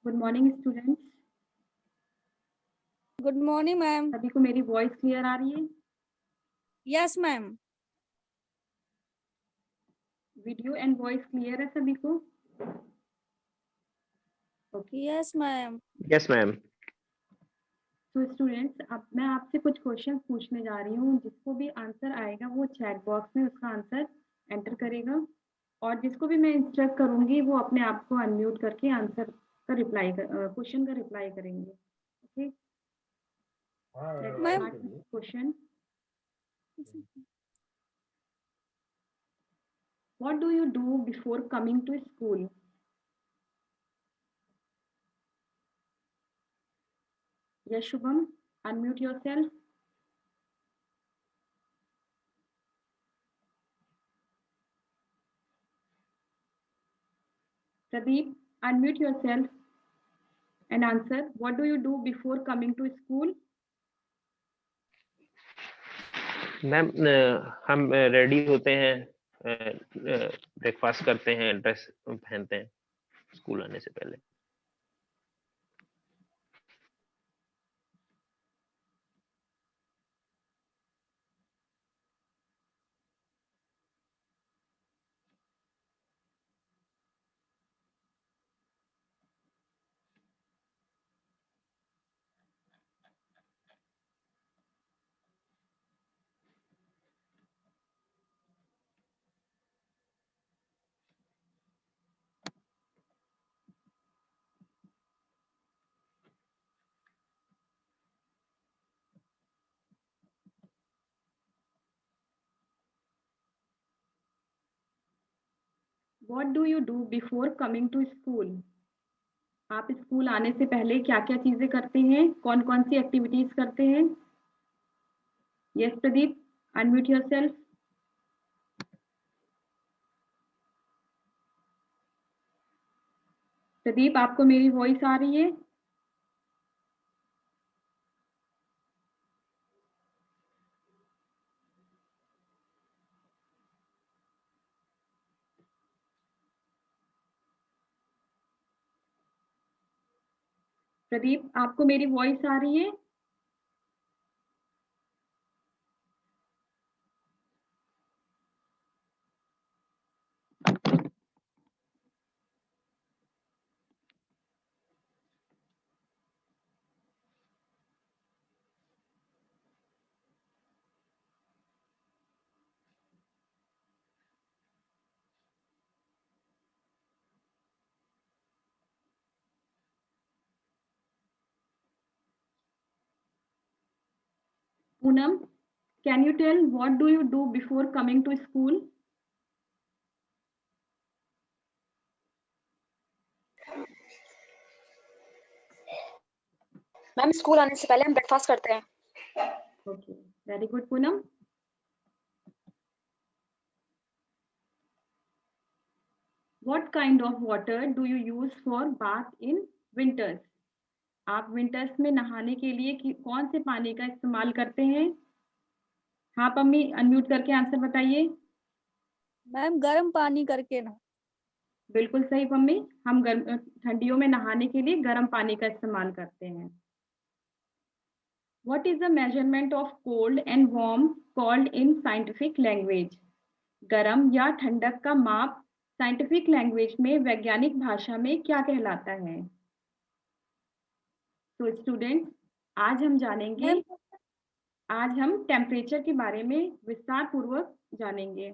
Good morning students. Good morning ma'am. सभी को मेरी वॉइस क्लियर आ रही है? Yes ma'am. Video and voice clear है सभी को? Okay. Yes ma'am. Yes ma'am. तो स्टूडेंट्स, अब मैं आपसे कुछ क्वेश्चन पूछने जा रही हूँ। जिसको भी आंसर आएगा वो चैट बॉक्स में उसका आंसर एंटर करेगा, और जिसको भी मैं इंस्ट्रक्ट करूंगी वो अपने आप को अनम्यूट करके आंसर का रिप्लाई क्वेश्चन का रिप्लाई करेंगे। Okay, ma'am question, what do you do before coming to school? Yes, Shubham, unmute yourself. Pradeep, unmute yourself and answer. What do you do before coming to school? Ma'am हम ready होते हैं, breakfast करते हैं, dress पहनते हैं school आने से पहले। What do you do before coming to school? आप स्कूल आने से पहले क्या क्या चीजें करते हैं, कौन कौन सी एक्टिविटीज करते हैं? Yes Pradeep, unmute yourself. Pradeep, आपको मेरी वॉइस आ रही है? प्रदीप, आपको मेरी वॉइस आ रही है? Poonam, can you tell what do you do before coming to school? Ma'am school आने से पहले हम ब्रेकफास्ट करते हैं। Okay, very good Poonam. What kind of water do you use for bath in winters? आप विंटर्स में नहाने के लिए कौन से पानी का इस्तेमाल करते हैं? हाँ पम्मी, अनम्यूट करके आंसर बताइए। मैम गर्म पानी करके ना। बिल्कुल सही पम्मी, हम ठंडियों में नहाने के लिए गर्म पानी का इस्तेमाल करते हैं। What is the measurement of cold and warm called in scientific language? गर्म या ठंडक का माप साइंटिफिक लैंग्वेज में, वैज्ञानिक भाषा में क्या कहलाता है? तो स्टूडेंट्स, आज हम जानेंगे, आज हम टेम्परेचर के बारे में विस्तार पूर्वक जानेंगे।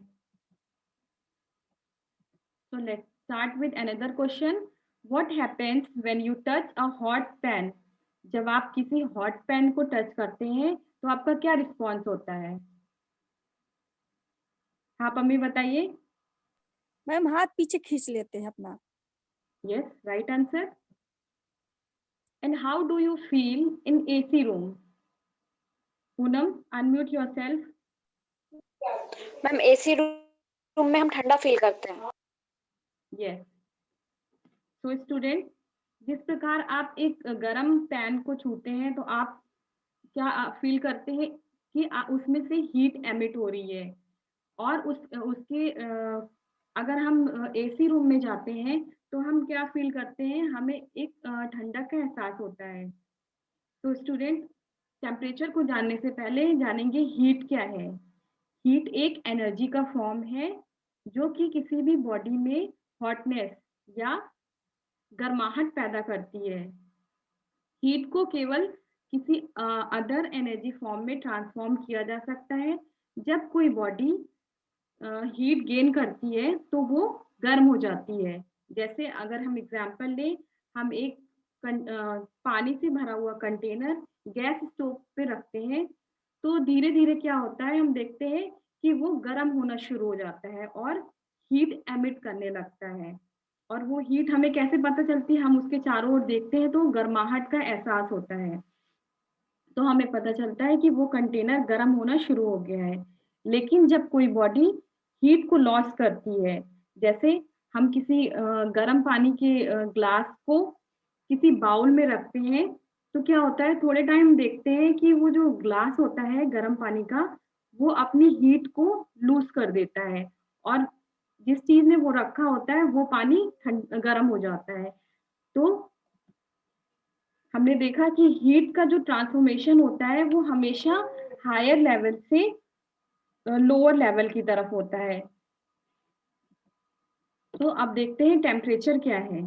So let's start with another question. What happens when you touch a hot pan? जब आप किसी हॉट पैन को टच करते हैं तो आपका क्या रिस्पॉन्स होता है? हाँ पम्मी बताइए। मैम हाथ पीछे खींच लेते हैं अपना। Yes, right answer. And how do you feel in AC room? Poonam, unmute yourself. Ma'am AC room में हम ठंडा फील करते हैं। Yes. So student, जिस प्रकार आप एक गरम पैन को छूते हैं तो आप क्या फील करते हैं कि उसमें से हीट एमिट हो रही है, और उसके अगर हम एसी रूम में जाते हैं तो हम क्या फ़ील करते हैं, हमें एक ठंडक का एहसास होता है। तो स्टूडेंट टेम्परेचर को जानने से पहले जानेंगे हीट क्या है। हीट एक एनर्जी का फॉर्म है जो कि किसी भी बॉडी में हॉटनेस या गर्माहट पैदा करती है। हीट को केवल किसी अदर एनर्जी फॉर्म में ट्रांसफॉर्म किया जा सकता है। जब कोई बॉडी हीट गेन करती है तो वो गर्म हो जाती है। जैसे अगर हम एग्जांपल लें, हम एक पानी से भरा हुआ कंटेनर गैस स्टोव पे रखते हैं, तो धीरे-धीरे क्या होता है, हम देखते हैं कि वो गर्म होना शुरू हो जाता है और हीट एमिट करने लगता है। और वो हीट हमें कैसे पता चलती है, हम उसके चारों ओर देखते हैं तो गर्माहट का एहसास होता है। तो हमें पता चलता है कि वो कंटेनर गर्म होना शुरू हो गया है। लेकिन जब कोई बॉडी हीट को लॉस करती है, जैसे हम किसी गर्म पानी के ग्लास को किसी बाउल में रखते हैं, तो क्या होता है, थोड़े टाइम देखते हैं कि वो जो ग्लास होता है गर्म पानी का, वो अपनी हीट को लूज़ कर देता है और जिस चीज़ में वो रखा होता है, वो पानी गर्म हो जाता है। तो हमने देखा कि हीट का जो ट्रांसफॉर्मेशन होता है वो हमेशा हायर लेवल से लोअर लेवल की तरफ होता है। तो अब देखते हैं टेम्परेचर क्या है।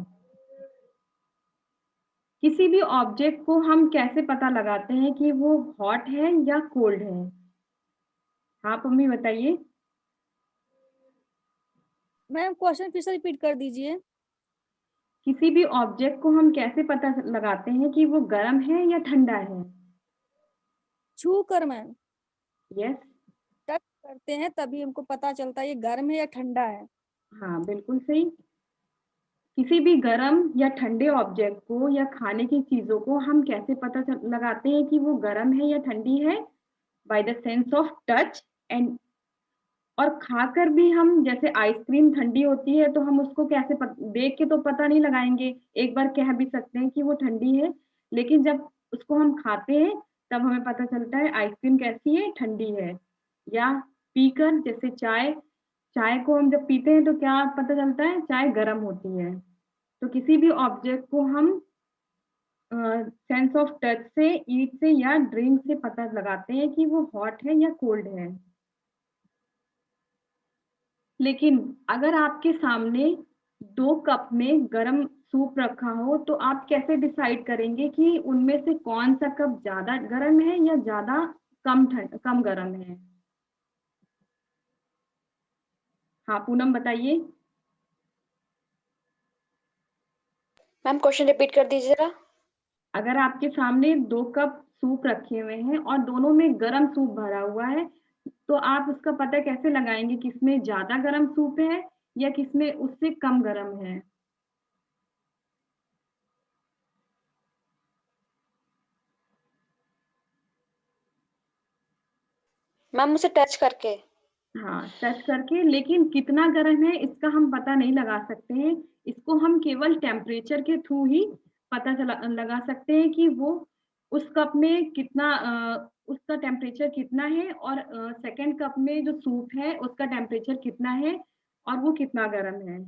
किसी भी ऑब्जेक्ट को हम कैसे पता लगाते हैं कि वो हॉट है या कोल्ड है? आप मम्मी बताइए। मैम क्वेश्चन फिर से रिपीट कर दीजिए। किसी भी ऑब्जेक्ट को हम कैसे पता लगाते हैं कि वो गर्म है या ठंडा है? छू कर मैम, यस। टच करते हैं तभी हमको पता चलता है ये गर्म है या ठंडा है। हाँ, बिल्कुल सही। किसी भी गर्म या ठंडे ऑब्जेक्ट को या खाने की चीज़ों को हम कैसे पता लगाते हैं कि वो गर्म है या ठंडी है? By the sense of touch and और खाकर भी हम, जैसे आइसक्रीम ठंडी होती है तो हम उसको कैसे देख के तो पता नहीं लगाएँगे। एक बार कह भी सकते हैं कि वो ठंडी है, लेकिन जब उसको हम खाते हैं तब हमें पता चलता है आइसक्रीम कैसी है, ठंडी है। या पीकर, जैसे चाय, चाय को हम जब पीते हैं तो क्या पता चलता है, चाय गरम होती है। तो किसी भी ऑब्जेक्ट को हम सेंस ऑफ टच से, ईट से या ड्रिंक से पता लगाते हैं कि वो हॉट है या कोल्ड है। लेकिन अगर आपके सामने 2 कप में गरम सूप रखा हो, तो आप कैसे डिसाइड करेंगे कि उनमें से कौन-सा कप ज़्यादा गरम है या ज़्यादा कम गरम है? हाँ, पूनम बताइए। मैम क्वेश्चन रिपीट कर दीजिए जरा। अगर आपके सामने 2 कप सूप रखे हुए हैं और दोनों में गरम सूप भरा हुआ है, तो आप उसका पता कैसे लगाएँगे किसमें ज़्यादा गरम सूप है या किसमें उससे कम गरम है? मैम उसे टच करके। हाँ, टच करके, लेकिन कितना गरम है इसका हम पता नहीं लगा सकते हैं। इसको हम केवल टेम्परेचर के थ्रू ही पता लगा सकते हैं कि वो उस कप में कितना उसका टेम्परेचर कितना है और सेकंड कप में जो सूप है उसका टेम्परेचर कितना है और वो कितना गरम है।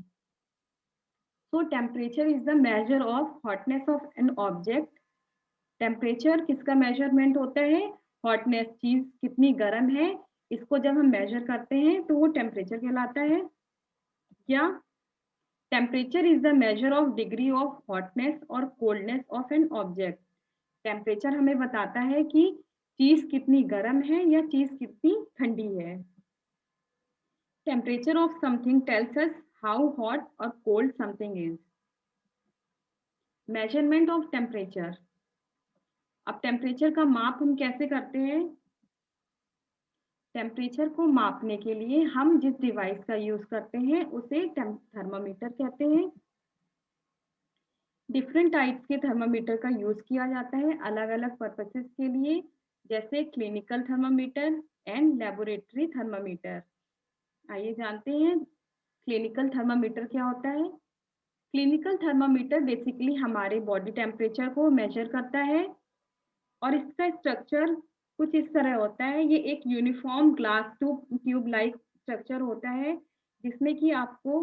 So temperature is the measure of hotness of an object. Temperature किसका मेजरमेंट होता है? हॉटनेस, चीज कितनी गर्म है, इसको जब हम मेजर करते हैं तो वो टेम्परेचर कहलाता है। या temperature is the measure of degree of hotness और coldness of an object. Temperature हमें बताता है कि चीज कितनी गर्म है या चीज कितनी ठंडी है। Temperature of something tells us how hot और cold something is. Measurement of temperature. अब टेम्परेचर का माप हम कैसे करते हैं? टेम्परेचर को मापने के लिए हम जिस डिवाइस का यूज करते हैं उसे थर्मामीटर कहते हैं। डिफरेंट टाइप्स के थर्मामीटर का यूज किया जाता है अलग-अलग पर्पसेस के लिए, जैसे clinical thermometer and laboratory thermometer. आइए जानते हैं क्लिनिकल थर्मामीटर क्या होता है। क्लिनिकल थर्मामीटर बेसिकली हमारे बॉडी टेम्परेचर को मेजर करता है और इसका स्ट्रक्चर कुछ इस तरह होता है। ये एक uniform glass tube like structure होता है जिसमें कि आपको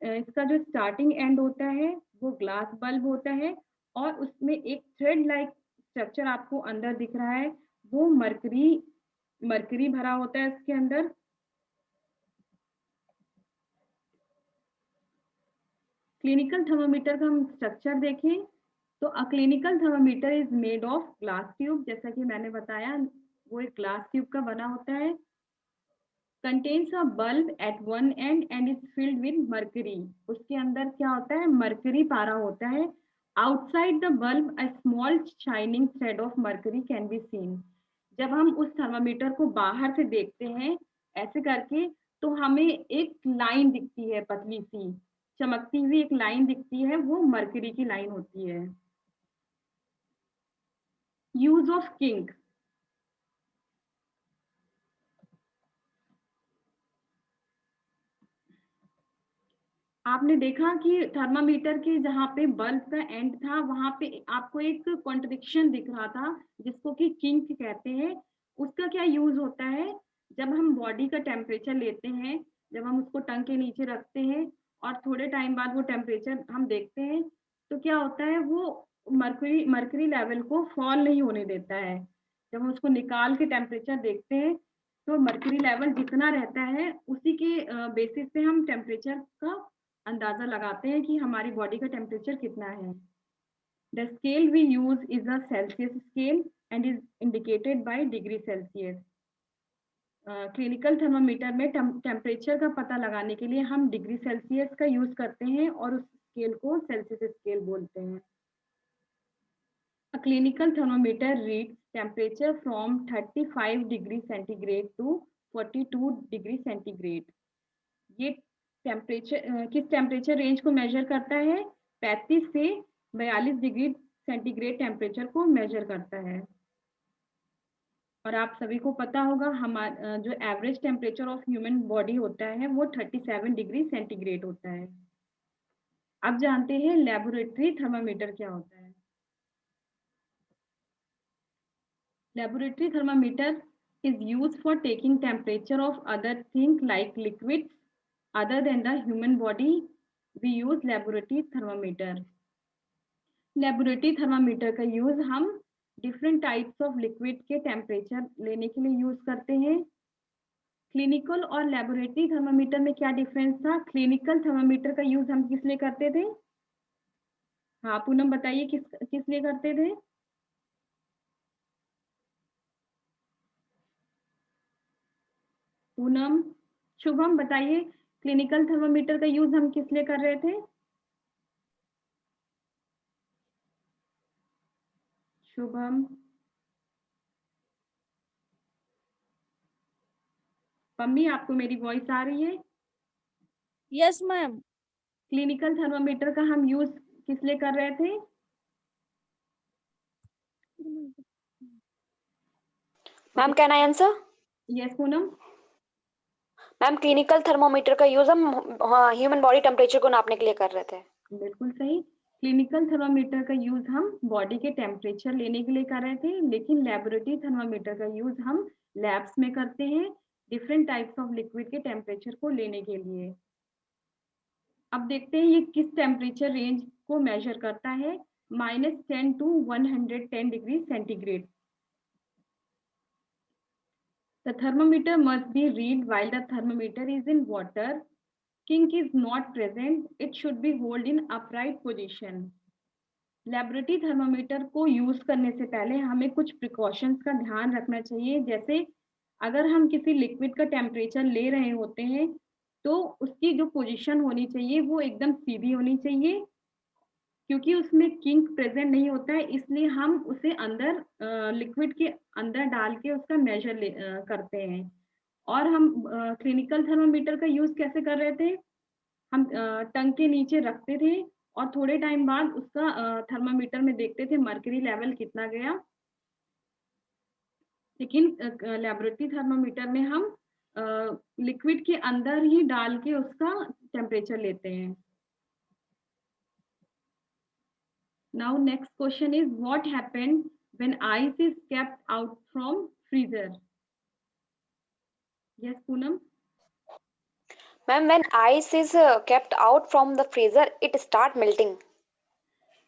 इसका जो स्टार्टिंग एंड होता है वो ग्लास बल्ब होता है और उसमें एक थ्रेड लाइक स्ट्रक्चर आपको अंदर दिख रहा है, वो मरकरी भरा होता है इसके अंदर। क्लिनिकल थर्मामीटर का हम स्ट्रक्चर देखें तो a clinical thermometer is made of glass tube, जैसा कि मैंने बताया वो एक ग्लास ट्यूब का बना होता है। Contains a bulb at one end and is filled with mercury, उसके अंदर क्या होता है, मर्करी पारा होता है। Outside the bulb a small shining thread of mercury can be seen. जब हम उस थर्मामीटर को बाहर से देखते हैं ऐसे करके तो हमें एक लाइन दिखती है, पतली सी चमकती हुई एक लाइन दिखती है, वो मर्करी की लाइन होती है। Use of kink. आपने देखा कि थर्मामीटर के जहाँ पे बल्ब का एंड था वहां पे आपको एक कॉन्ट्रडिक्शन दिख रहा था जिसको कि किंक कहते हैं। उसका क्या यूज होता है, जब हम बॉडी का टेम्परेचर लेते हैं, जब हम उसको टंग के नीचे रखते हैं और थोड़े टाइम बाद वो टेम्परेचर हम देखते हैं तो क्या होता है, वो मर्करी लेवल को फॉल नहीं होने देता है। जब हम उसको निकाल के टेम्परेचर देखते हैं तो मर्करी लेवल जितना रहता है उसी के बेसिस पे हम टेम्परेचर का अंदाजा लगाते हैं कि हमारी बॉडी का टेम्परेचर कितना है। The scale we use is a Celsius scale and is indicated by degree Celsius. Clinical thermometer में टेम्परेचर का पता लगाने के लिए हम डिग्री सेल्सियस का यूज करते हैं और उस स्केल को सेल्सियस स्केल बोलते हैं। A clinical thermometer reads temperature from 35 degree centigrade to 42 degree centigrade. ये टेम्परेचर किस टेम्परेचर रेंज को मेजर करता है, 35 से 42 डिग्री सेंटीग्रेड टेम्परेचर को मेजर करता है। और आप सभी को पता होगा हमारा जो average temperature of human body होता है वो 37 डिग्री सेंटीग्रेड होता है। अब जानते हैं लेबोरेटरी थर्मामीटर क्या होता है। Laboratory thermometer is used for taking temperature of other things like liquids other than the human body. We use laboratory thermometer. Laboratory thermometer का यूज हम डिफरेंट टाइप्स ऑफ लिक्विड के टेम्परेचर लेने के लिए use करते हैं। क्लिनिकल और laboratory thermometer में क्या डिफरेंस था, क्लिनिकल थर्मामीटर का यूज हम किस लिए करते थे। हाँ पूनम बताइए किस किस लिए करते थे। पूनम, शुभम बताइए क्लिनिकल थर्मामीटर का यूज हम किस लिए कर रहे थे। शुभम, पम्मी आपको मेरी वॉइस आ रही है। Yes ma'am. क्लिनिकल थर्मामीटर का हम यूज किस लिए कर रहे थे। Ma'am can I answer? Yes Poonam. Ma'am clinical thermometer का यूज हम ह्यूमन बॉडी टेम्परेचर को नापने के लिए कर रहे थे। बिल्कुल सही, क्लिनिकल थर्मामीटर का यूज हम बॉडी के टेम्परेचर लेने के लिए कर रहे थे, लेकिन लेबोरेटरी थर्मामीटर का यूज हम लैब्स में करते हैं डिफरेंट टाइप्स ऑफ लिक्विड के टेम्परेचर को लेने के लिए। अब देखते हैं ये किस टेम्परेचर रेंज को मेजर करता है, -10 to 110 degree centigrade. The thermometer must be read while the thermometer is in water. Kink is not present. It should be held in upright position. Laboratory thermometer को यूज करने से पहले हमें कुछ precautions का ध्यान रखना चाहिए, जैसे अगर हम किसी लिक्विड का टेम्परेचर ले रहे होते हैं तो उसकी जो पोजीशन होनी चाहिए वो एकदम सीधी होनी चाहिए, क्योंकि उसमें किंक प्रेजेंट नहीं होता है इसलिए हम उसे अंदर लिक्विड के अंदर डाल के उसका मेजर करते हैं। और हम क्लिनिकल थर्मामीटर का यूज कैसे कर रहे थे, हम टंग के नीचे रखते थे और थोड़े टाइम बाद उसका थर्मामीटर में देखते थे मर्करी लेवल कितना गया। लेकिन लेबोरेटरी थर्मामीटर में हम लिक्विड के अंदर ही डाल के उसका टेम्परेचर लेते हैं। Now next question is what happened when ice is kept out from freezer? Yes Poonam. Ma'am, when ice is kept out from the freezer, it start melting.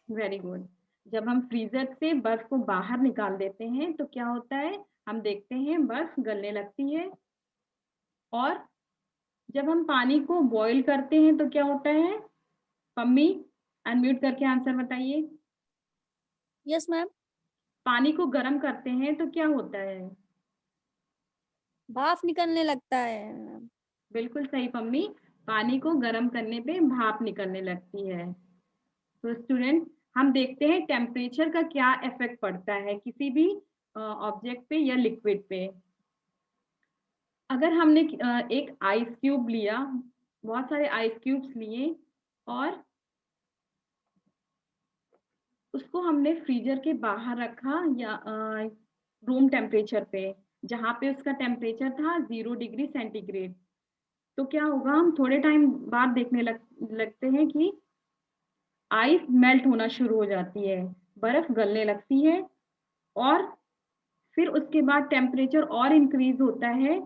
Very good. जब हम freezer से बर्फ को बाहर निकाल देते हैं तो क्या होता है, हम देखते हैं बर्फ गलने लगती है। और जब हम पानी को बॉईल करते हैं तो क्या होता है? पम्मी अनम्यूट करके आंसर बताइए। Yes ma'am. पानी को गर्म करते हैं तो क्या होता है? भाप निकलने लगता है। बिल्कुल सही पम्मी, पानी को गर्म करने पे भाप निकलने लगती है। तो स्टूडेंट, हम देखते हैं टेम्परेचर का क्या इफेक्ट पड़ता है किसी भी ऑब्जेक्ट पे या लिक्विड पे। अगर हमने एक आइस क्यूब लिया, बहुत सारे आइस क्यूब्स लिए और उसको हमने फ्रीजर के बाहर रखा या रूम टेम्परेचर पे, जहाँ पे उसका टेम्परेचर था 0 डिग्री सेंटीग्रेड, तो क्या होगा, हम थोड़े टाइम बाद देखने लगते हैं कि आइस मेल्ट होना शुरू हो जाती है, बर्फ गलने लगती है और फिर उसके बाद टेम्परेचर और इंक्रीज होता है।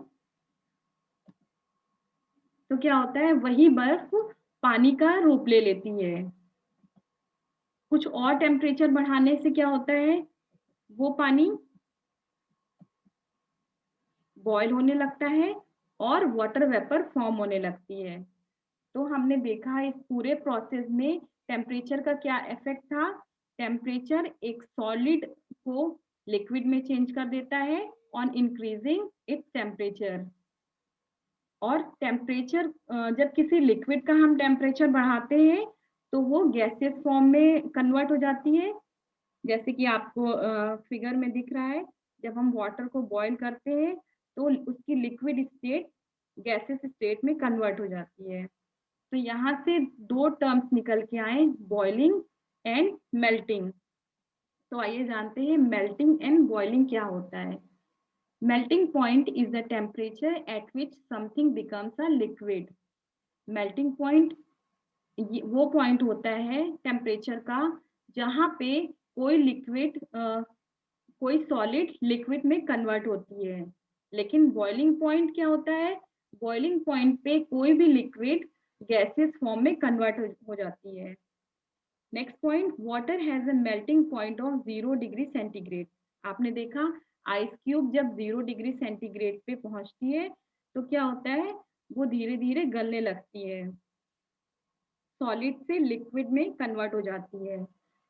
तो क्या होता है, वही बर्फ पानी का रूप ले लेती है। कुछ और टेम्परेचर बढ़ाने से क्या होता है, वो पानी बॉयल होने लगता है और वाटर वेपर फॉर्म होने लगती है। तो हमने देखा इस पूरे प्रोसेस में टेम्परेचर का क्या इफेक्ट था। टेम्परेचर एक सॉलिड को लिक्विड में चेंज कर देता है ऑन इंक्रीजिंग इट्स टेम्परेचर। और टेम्परेचर जब किसी लिक्विड का हम टेम्परेचर बढ़ाते हैं तो वो गैसियस फॉर्म में कन्वर्ट हो जाती है, जैसे कि आपको फिगर में दिख रहा है। जब हम वाटर को बॉईल करते हैं तो उसकी लिक्विड स्टेट गैसियस स्टेट में कन्वर्ट हो जाती है। तो यहाँ से दो टर्म्स निकल के आए, बॉइलिंग एंड मेल्टिंग। तो आइए जानते हैं मेल्टिंग एंड बॉइलिंग क्या होता है। Melting point is the temperature at which something becomes a liquid. Melting point वो पॉइंट होता है टेम्परेचर का जहाँ पे कोई लिक्विड कोई सॉलिड लिक्विड में कन्वर्ट होती है। लेकिन बॉइलिंग पॉइंट क्या होता है, बॉइलिंग पॉइंट पे कोई भी लिक्विड गैसेस फॉर्म में कन्वर्ट हो जाती है। Next point, water has a melting point of 0 degree centigrade. आपने देखा आइस क्यूब जब 0 डिग्री सेंटीग्रेड पे पहुंचती है तो क्या होता है, वो धीरे धीरे गलने लगती है, सॉलिड से लिक्विड में कन्वर्ट हो जाती है।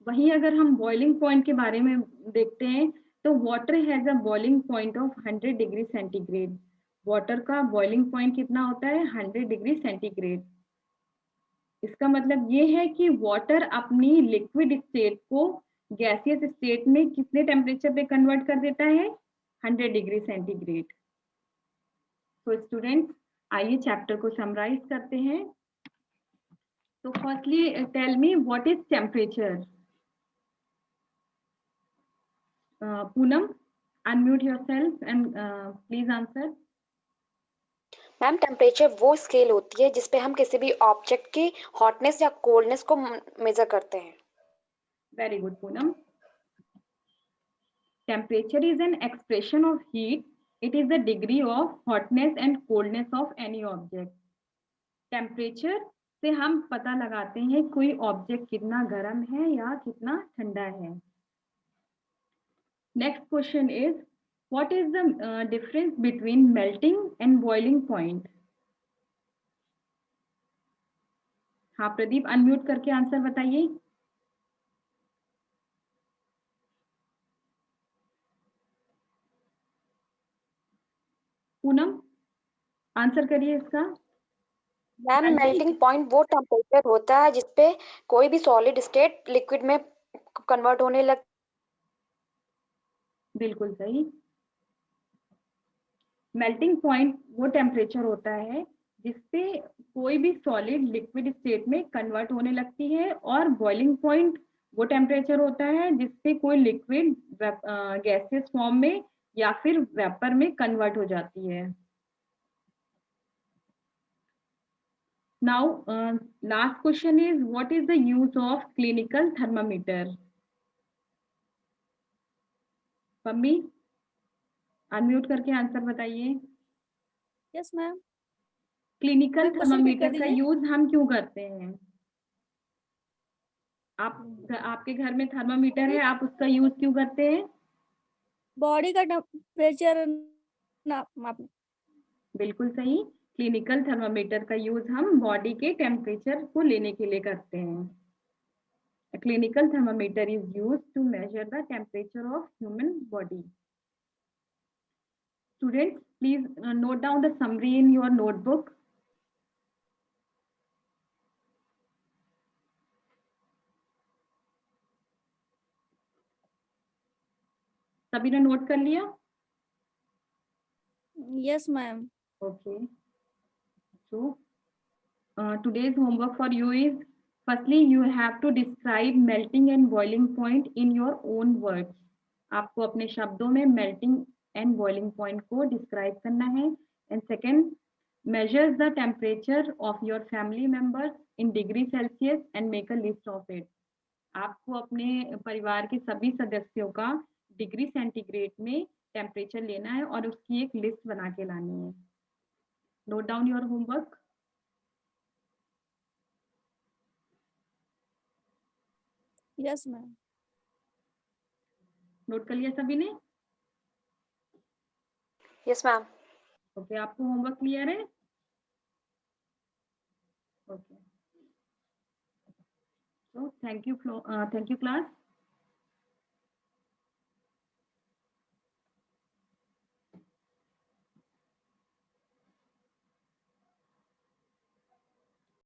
वहीं अगर हम बॉइलिंग पॉइंट के बारे में देखते हैं तो water has a boiling point of 100 degree centigrade. Water का बॉइलिंग पॉइंट कितना होता है, 100 डिग्री सेंटीग्रेड। इसका मतलब ये है कि वाटर अपनी लिक्विड स्टेट को गैसियस स्टेट में कितने टेम्परेचर पे कन्वर्ट कर देता है, 100 डिग्री सेंटीग्रेड। तो स्टूडेंट्स, आइए चैप्टर को समराइज करते हैं। तो firstly tell me what is temperature. Poonam, unmute yourself and please answer. Ma'am, temperature वो स्केल होती है जिसपे हम किसी भी ऑब्जेक्ट की हॉटनेस या कोल्डनेस को मेजर करते हैं। Very good, Poonam. Temperature is an expression of heat. It is the degree of hotness and coldness of any object. Temperature से हम पता लगाते हैं कोई ऑब्जेक्ट कितना गर्म है या कितना ठंडा है। Next question is, what is the difference between melting and boiling point? हाँ प्रदीप, अनम्यूट करके आंसर बताइए। पूनम, आंसर करिए इसका। मैम, मेल्टिंग पॉइंट वो टेम्परेचर होता है जिसपे कोई भी सॉलिड स्टेट लिक्विड में कन्वर्ट होने लग। बिल्कुल सही। मेल्टिंग पॉइंट वो टेम्परेचर होता है जिसपे कोई भी सॉलिड लिक्विड स्टेट में कन्वर्ट होने लगती है, और बॉइलिंग पॉइंट वो टेम्परेचर होता है जिसपे कोई लिक्विड गैसियस फॉर्म में या फिर वेपर में कन्वर्ट हो जाती है। Now last question is, what is the use of clinical thermometer. Mummy, unmute करके आंसर बताइए। Yes ma'am. क्लिनिकल कोई क्वेश्चन रिपीट कर थर्मामीटर का दीजिए। यूज हम क्यों करते हैं? आपके घर में थर्मामीटर है, आप उसका यूज क्यों करते हैं? बॉडी का टेम्परेचर मापने। बिल्कुल सही। क्लिनिकल थर्मामीटर का यूज हम बॉडी के टेम्परेचर को लेने के लिए करते हैं। A clinical thermometer is used to measure the temperature of human body. Students, please note down the summary in your notebook. सभी ने नोट कर लिया? Yes ma'am. Okay. So, today's homework for you is, firstly, you have to describe melting and boiling point in your own words. आपको अपने शब्दों में melting and boiling point को describe करना है. And second, measure the temperature of your family members in degree Celsius and make a list of it. आपको अपने परिवार के सभी सदस्यों का डिग्री सेंटीग्रेड में टेम्परेचर लेना है और उसकी एक लिस्ट बना के लानी है. Note down your homework. Yes ma'am. Note कर लिया सभी ने? Yes ma'am. ओके, आपको होमवर्क क्लियर है? Okay, so thank you class.